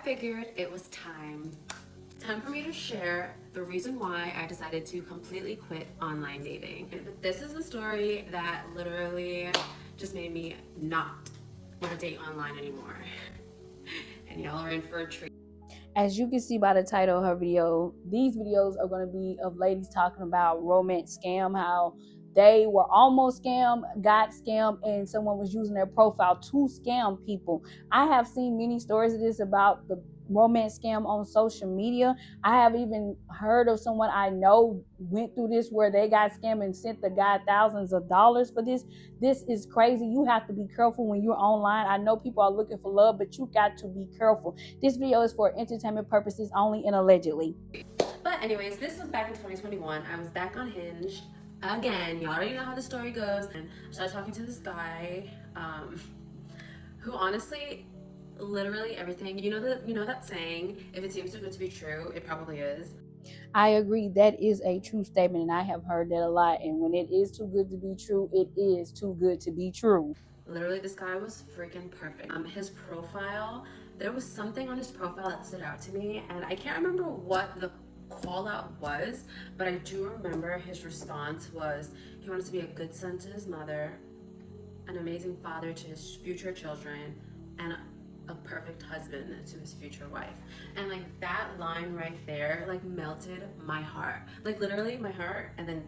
figured it was time for me to share the reason why I decided to completely quit online dating. This is the story that literally just made me not want to date online anymore. And y'all are in for a treat. As you can see by the title of her video, these videos are going to be of ladies talking about romance scam, how they were almost scammed, got scammed, and someone was using their profile to scam people. I have seen many stories of this about the romance scam on social media. I have even heard of someone I know went through this where they got scammed and sent the guy thousands of dollars for this. This is crazy. You have to be careful when you're online. I know people are looking for love, but you got to be careful. This video is for entertainment purposes only and allegedly. But anyways, this was back in 2021. I was back on Hinge again. Y'all already know how the story goes. And I started talking to this guy who honestly, literally everything, you know that saying, if it seems too good to be true, it probably is. I agree. That is a true statement, and I have heard that a lot. And when it is too good to be true, it is too good to be true. Literally, this guy was freaking perfect. His profile, there was something on his profile that stood out to me, and I can't remember what the call out was, but I do remember his response was he wanted to be a good son to his mother, an amazing father to his future children, and a perfect husband to his future wife. And like that line right there like melted my heart, like literally my heart. And then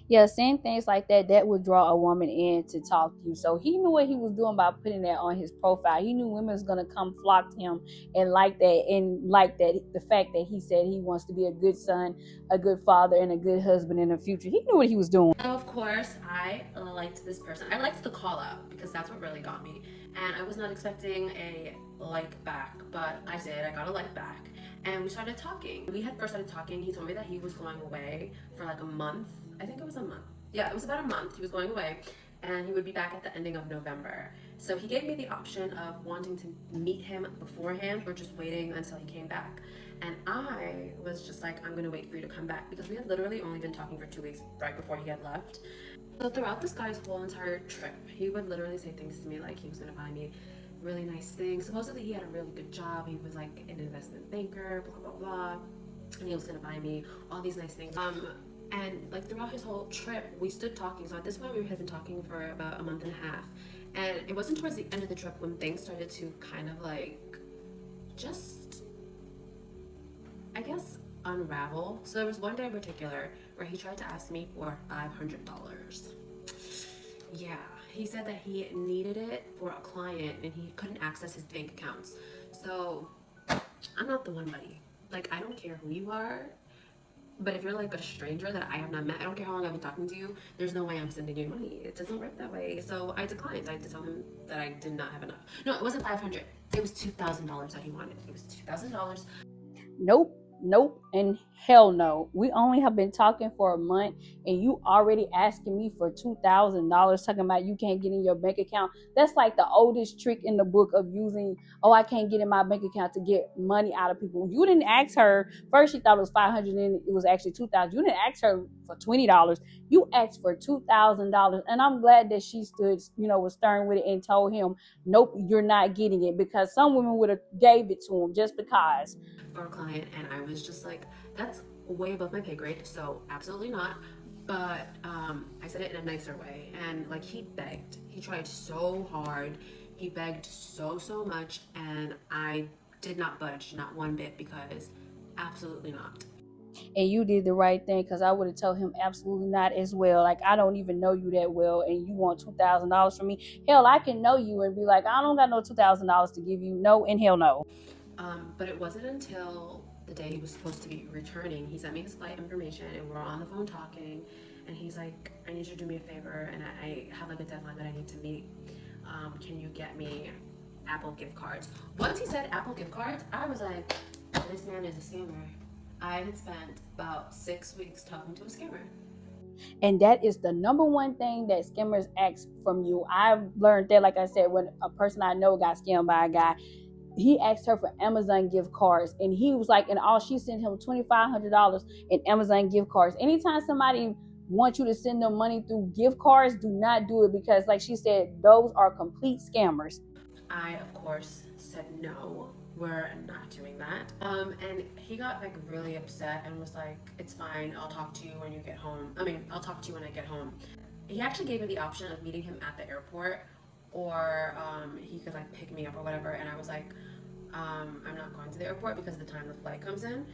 yeah, saying things like that would draw a woman in to talk to you. So he knew what he was doing by putting that on his profile. He knew women was gonna come flock to him and like that the fact that he said he wants to be a good son, a good father, and a good husband in the future. He knew what he was doing. Of course, I liked this person. I liked the call out because that's what really got me. And I was not expecting a like back, but I did. I got a like back. And we started talking. We had first started talking. He told me that he was going away for like a month. I think it was a month. Yeah, it was about a month. He was going away and he would be back at the ending of November. So he gave me the option of wanting to meet him beforehand or just waiting until he came back. And I was just like, I'm gonna wait for you to come back, because we had literally only been talking for 2 weeks right before he had left. So throughout this guy's whole entire trip, he would literally say things to me like he was gonna buy me really nice things. Supposedly he had a really good job. He was like an investment banker, blah, blah, blah. And he was gonna buy me all these nice things. And like throughout his whole trip, we stood talking. So at this point, we had been talking for about a month and a half. And it wasn't towards the end of the trip when things started to kind of like just, I guess, unravel. So there was one day in particular where he tried to ask me for $500. Yeah, he said that he needed it for a client and he couldn't access his bank accounts. So I'm not the one, buddy. Like, I don't care who you are. But if you're like a stranger that I have not met, I don't care how long I've been talking to you, there's no way I'm sending you money. It doesn't work that way. So I declined. I had to tell him that I did not have enough. No, it wasn't $500. It was $2,000 that he wanted. It was $2,000. Nope, and hell no. We only have been talking for a month and you already asking me for $2,000, talking about you can't get in your bank account. That's like the oldest trick in the book of using, oh, I can't get in my bank account to get money out of people. You didn't ask her. First she thought it was $500 and it was actually $2,000. You didn't ask her for $20. You asked for $2,000. And I'm glad that she stood, was stern with it and told him, nope, you're not getting it, because some women would have gave it to him just because. For a client, and I was just like, that's way above my pay grade, so absolutely not. But I said it in a nicer way, and like he begged, he tried so hard, he begged so much, and I did not budge, not one bit, because absolutely not. And you did the right thing, because I would have told him absolutely not as well. Like, I don't even know you that well and you want $2,000 from me. Hell, I can know you and be like, I don't got no $2,000 to give you. No and hell no. But it wasn't until the day he was supposed to be returning, he sent me his flight information and we're on the phone talking, and he's like, I need you to do me a favor, and I have like a deadline that I need to meet. Can you get me Apple gift cards? Once he said Apple gift cards, I was like, this man is a scammer. I had spent about 6 weeks talking to a scammer. And that is the number one thing that scammers ask from you. I've learned that, like I said, when a person I know got scammed by a guy, he asked her for Amazon gift cards, and he was like, and all she sent him $2,500 in Amazon gift cards. Anytime somebody wants you to send them money through gift cards, do not do it, because like she said, those are complete scammers. I, of course, said no, we're not doing that. And he got like really upset and was like, it's fine, I'll talk to you when you get home. I'll talk to you when I get home. He actually gave me the option of meeting him at the airport, or he could like pick me up or whatever. And I was like, I'm not going to the airport because of the time the flight comes in,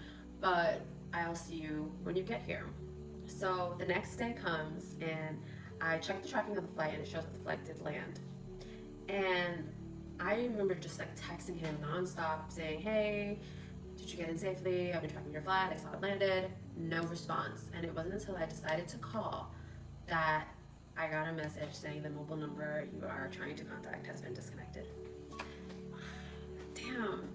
but I'll see you when you get here. So the next day comes and I check the tracking of the flight and it shows that the flight did land. And I remember just like texting him nonstop saying, hey, did you get in safely? I've been tracking your flight, I saw it landed. No response. And it wasn't until I decided to call that I got a message saying the mobile number you are trying to contact has been disconnected. Damn.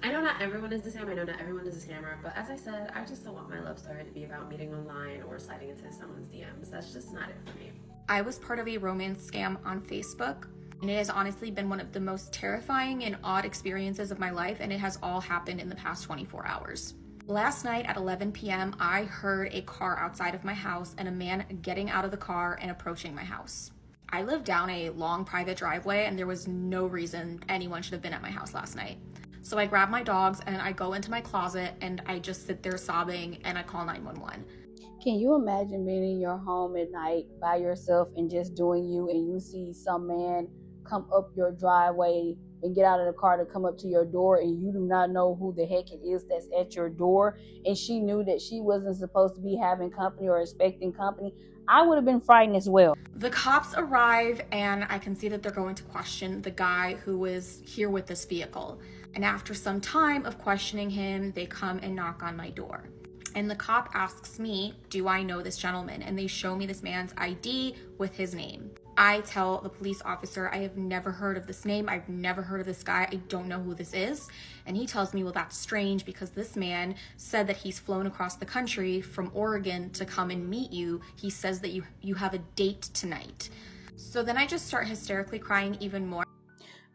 I know not everyone is the same, I know not everyone is a scammer, but as I said, I just don't want my love story to be about meeting online or sliding into someone's DMs. That's just not it for me. I was part of a romance scam on Facebook, and it has honestly been one of the most terrifying and odd experiences of my life, and it has all happened in the past 24 hours. Last night at 11 p.m., I heard a car outside of my house and a man getting out of the car and approaching my house. I live down a long private driveway, and there was no reason anyone should have been at my house last night. So I grab my dogs and I go into my closet and I just sit there sobbing and I call 911. Can you imagine being in your home at night by yourself and just doing you, and you see some man come up your driveway and get out of the car to come up to your door, and you do not know who the heck it is that's at your door, and she knew that she wasn't supposed to be having company or expecting company? I would have been frightened as well. The cops arrive and I can see that they're going to question the guy who was here with this vehicle. And after some time of questioning him, they come and knock on my door. And the cop asks me, do I know this gentleman? And they show me this man's ID with his name. I tell the police officer, I have never heard of this name. I've never heard of this guy. I don't know who this is. And he tells me, well, that's strange because this man said that he's flown across the country from Oregon to come and meet you. He says that you have a date tonight. So then I just start hysterically crying even more.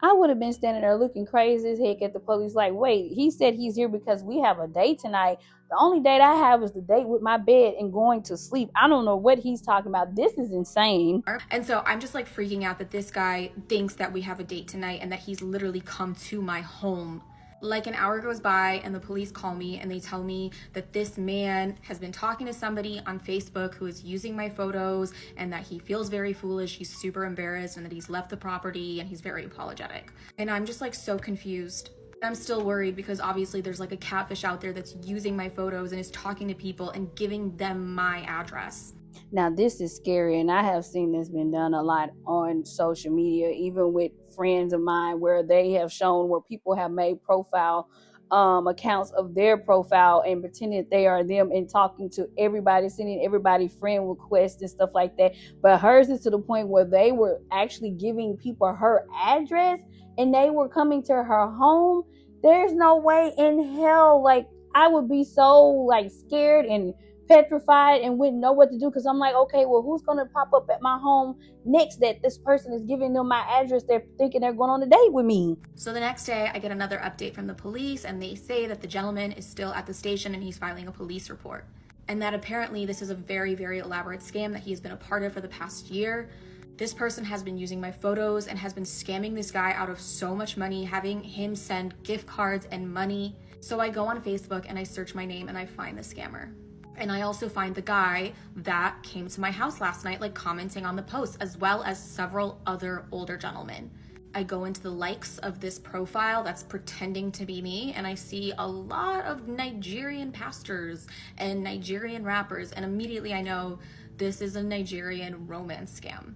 I would have been standing there looking crazy as heck at the police like, wait, he said he's here because we have a date tonight. The only date I have is the date with my bed and going to sleep. I don't know what he's talking about. This is insane. And so I'm just like freaking out that this guy thinks that we have a date tonight and that he's literally come to my home. Like an hour goes by and the police call me and they tell me that this man has been talking to somebody on Facebook who is using my photos and that he feels very foolish, he's super embarrassed, and that he's left the property and he's very apologetic. And I'm just like so confused. I'm still worried because obviously there's like a catfish out there that's using my photos and is talking to people and giving them my address. Now, this is scary, and I have seen this been done a lot on social media, even with friends of mine, where they have shown where people have made profile accounts of their profile and pretending that they are them and talking to everybody, sending everybody friend requests and stuff like that. But hers is to the point where they were actually giving people her address and they were coming to her home. There's no way in hell, like, I would be so like scared and petrified and wouldn't know what to do, because I'm like, okay, well, who's gonna pop up at my home next that this person is giving them my address? They're thinking they're going on a date with me. So the next day I get another update from the police and they say that the gentleman is still at the station and he's filing a police report, and that apparently this is a very, very elaborate scam that he's been a part of for the past year. This person has been using my photos and has been scamming this guy out of so much money, having him send gift cards and money. So I go on Facebook and I search my name and I find the scammer. And I also find the guy that came to my house last night, like commenting on the post, as well as several other older gentlemen. I go into the likes of this profile that's pretending to be me, and I see a lot of Nigerian pastors and Nigerian rappers, and immediately I know this is a Nigerian romance scam.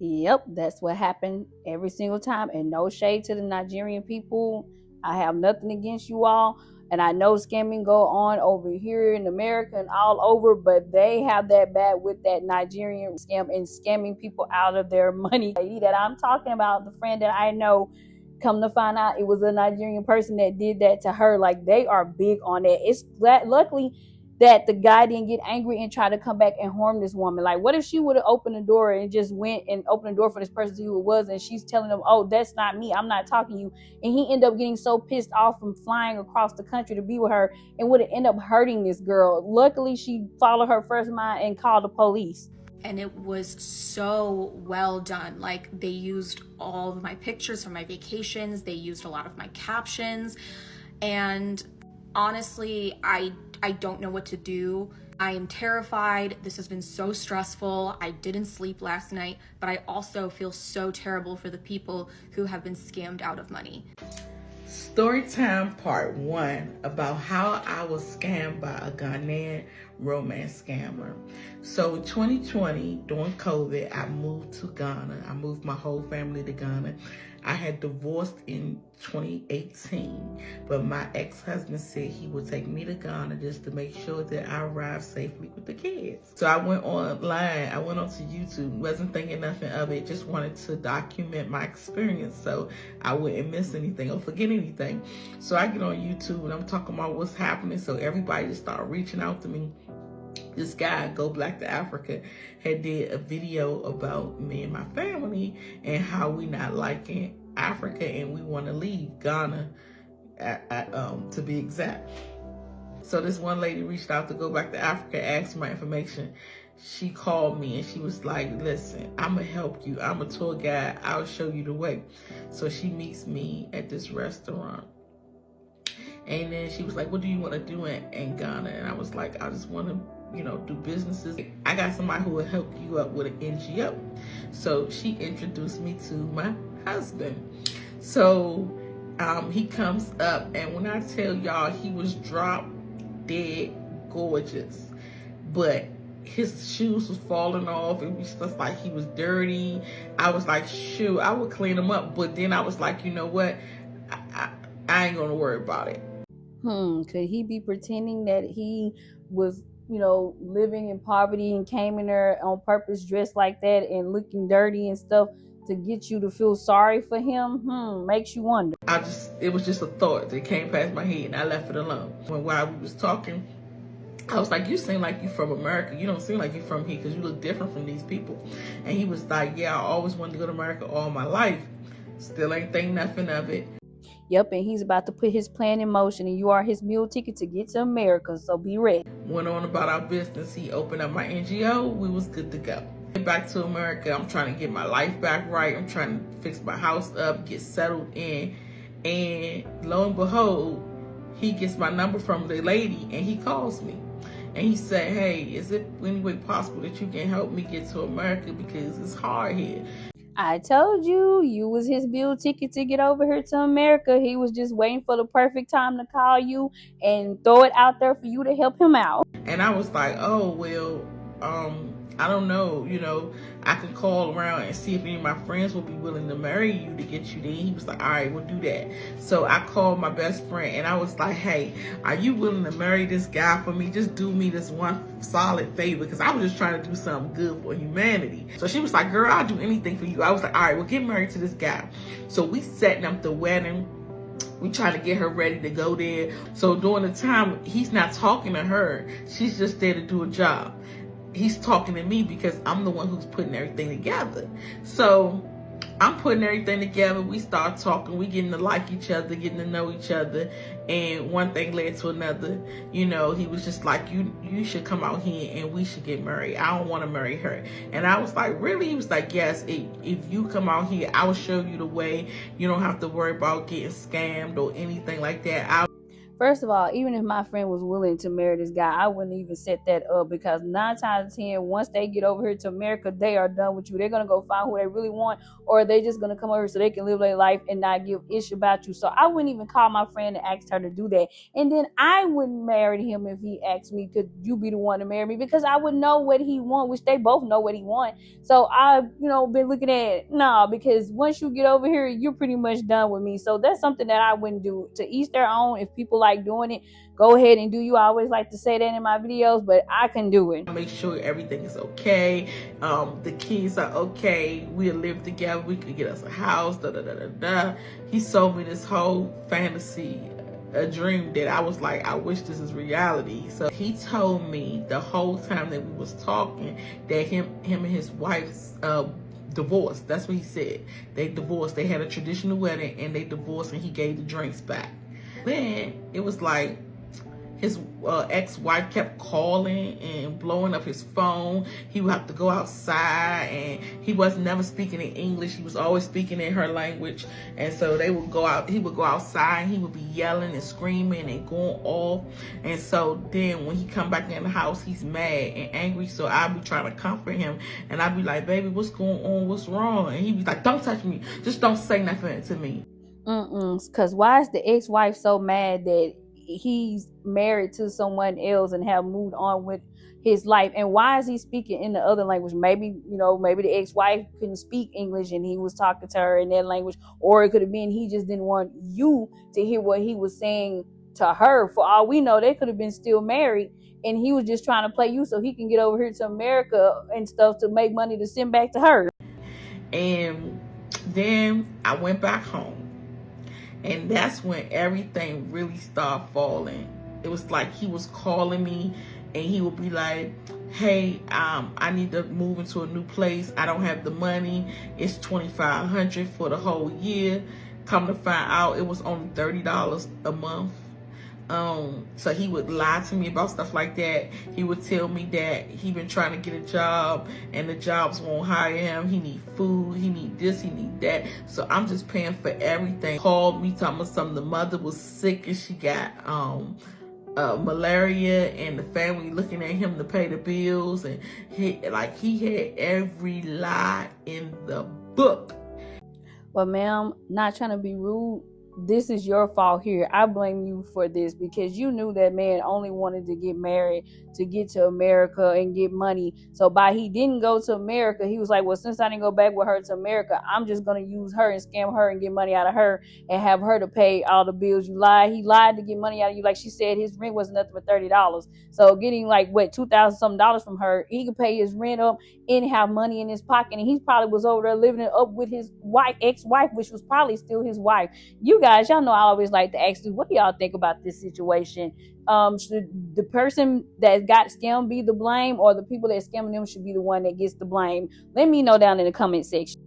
Yep, that's what happened every single time. And no shade to the Nigerian people. I have nothing against you all. And I know scamming go on over here in America and all over, but they have that bad with that Nigerian scam and scamming people out of their money. That I'm talking about, the friend that I know, come to find out it was a Nigerian person that did that to her. Like, they are big on that. It's glad, luckily, that the guy didn't get angry and try to come back and harm this woman. Like, what if she would have opened the door and just went and opened the door for this person to see who it was, and she's telling them, oh, that's not me, I'm not talking to you, and he ended up getting so pissed off from flying across the country to be with her and would have ended up hurting this girl. Luckily, she followed her first mind and called the police. and it was so well done. Like, they used all of my pictures from my vacations, they used a lot of my captions, and honestly, I don't know what to do. I am terrified. This has been so stressful. I didn't sleep last night, but I also feel so terrible for the people who have been scammed out of money. Storytime part 1 about how I was scammed by a Ghanaian romance scammer. So 2020, during COVID, I moved to Ghana. I moved my whole family to Ghana. I had divorced in 2018, but my ex-husband said he would take me to Ghana just to make sure that I arrived safely with the kids. So I went online, I went onto YouTube, wasn't thinking nothing of it, just wanted to document my experience so I wouldn't miss anything or forget anything. So I get on YouTube and I'm talking about what's happening, so everybody just started reaching out to me. This guy, Go Black to Africa, had did a video about me and my family and how we not liking Africa and we want to leave Ghana, to be exact. So this one lady reached out to Go Back to Africa, asked my information. She called me and she was like, listen, I'm going to help you. I'm a tour guide. I'll show you the way. So she meets me at this restaurant. And then she was like, what do you want to do in Ghana? And I was like, I just want to, do businesses. I got somebody who will help you up with an NGO. So she introduced me to my husband. So he comes up, and when I tell y'all, he was drop dead gorgeous. But his shoes was falling off. It was just like he was dirty. I was like, shoot, I would clean him up. But then I was like, you know what? I ain't gonna worry about it. Could he be pretending that he was, living in poverty and came in there on purpose dressed like that and looking dirty and stuff to get you to feel sorry for him? Makes you wonder. It was just a thought that came past my head and I left it alone. While we was talking, I was like, you seem like you from America. You don't seem like you from here because you look different from these people. And he was like, yeah, I always wanted to go to America all my life. Still ain't think nothing of it. Yep, and he's about to put his plan in motion, and you are his meal ticket to get to America, so be ready. Went on about our business. He opened up my NGO. We was good to go. Get back to America. I'm trying to get my life back right. I'm trying to fix my house up, get settled in. And lo and behold, he gets my number from the lady, and he calls me. And he said, hey, is it any way possible that you can help me get to America because it's hard here? I told you was his bill ticket to get over here to America. He was just waiting for the perfect time to call you and throw it out there for you to help him out. And I was like, oh, well, I don't know, I can call around and see if any of my friends will be willing to marry you to get you there. He was like, all right, we'll do that. So I called my best friend and I was like, hey, are you willing to marry this guy for me? Just do me this one solid favor, because I was just trying to do something good for humanity. So she was like, girl, I'll do anything for you. I was like, all right, well, get married to this guy. So we setting up the wedding. We trying to get her ready to go there. So during the time, he's not talking to her. She's just there to do a job. He's talking to me because I'm the one who's putting everything together. So I'm putting everything together. We start talking. We getting to like each other, getting to know each other. And one thing led to another. He was just like, you should come out here and we should get married. I don't want to marry her. And I was like, really? He was like, yes, if you come out here, I will show you the way. You don't have to worry about getting scammed or anything like that. First of all, even if my friend was willing to marry this guy, I wouldn't even set that up, because 9 times out of 10, once they get over here to America, they are done with you. They're going to go find who they really want, or they just going to come over so they can live their life and not give a issue about you. So I wouldn't even call my friend and ask her to do that. And then I wouldn't marry him if he asked me, could you be the one to marry me? Because I would know what he want, which they both know what he want. So I've, been looking at, because once you get over here, you're pretty much done with me. So that's something that I wouldn't do. To each their own. If people like doing it, go ahead and do you. I always like to say that in my videos, but I can do it. Make sure everything is okay. The kids are okay. We'll live together. We can get us a house. He sold me this whole fantasy, a dream that I was like, I wish this is reality. So he told me the whole time that we was talking that him and his wife's divorced. That's what he said. They divorced. They had a traditional wedding and they divorced, and he gave the drinks back. Then it was like his ex-wife kept calling and blowing up his phone. He would have to go outside, and he was never speaking in English. He was always speaking in her language. And so they would go out, he would go outside, and he would be yelling and screaming and going off. And so then when he come back in the house, he's mad and angry. So I'd be trying to comfort him, and I'd be like, baby, what's going on? What's wrong? And he'd be like, don't touch me. Just don't say nothing to me. Because why is the ex-wife so mad that he's married to someone else and have moved on with his life? And why is he speaking in the other language? Maybe, maybe the ex-wife couldn't speak English and he was talking to her in that language. Or it could have been he just didn't want you to hear what he was saying to her. For all we know, they could have been still married, and he was just trying to play you so he can get over here to America and stuff to make money to send back to her. And then I went back home. And that's when everything really started falling. It was like he was calling me, and he would be like, hey, I need to move into a new place. I don't have the money. It's $2,500 for the whole year. Come to find out, it was only $30 a month. So he would lie to me about stuff like that. He would tell me that he been trying to get a job and the jobs won't hire him. He need food, he need this, he need that. So I'm just paying for everything. Called me talking about something. The mother was sick and she got malaria, and the family looking at him to pay the bills, and he had every lie in the book. Well, ma'am, not trying to be rude, this is your fault here. I blame you for this, because you knew that man only wanted to get married to get to America and get money. So by he didn't go to America, he was like, well, since I didn't go back with her to America, I'm just going to use her and scam her and get money out of her and have her to pay all the bills. You lied. He lied to get money out of you. Like she said, his rent was nothing but $30. So getting like $2,000 something from her, he could pay his rent up and have money in his pocket. And he probably was over there living it up with his ex-wife, which was probably still his wife. You guys, y'all know I always like to ask you, what do y'all think about this situation? Should the person that got scammed be the blame, or the people that scamming them should be the one that gets the blame? Let me know down in the comment section.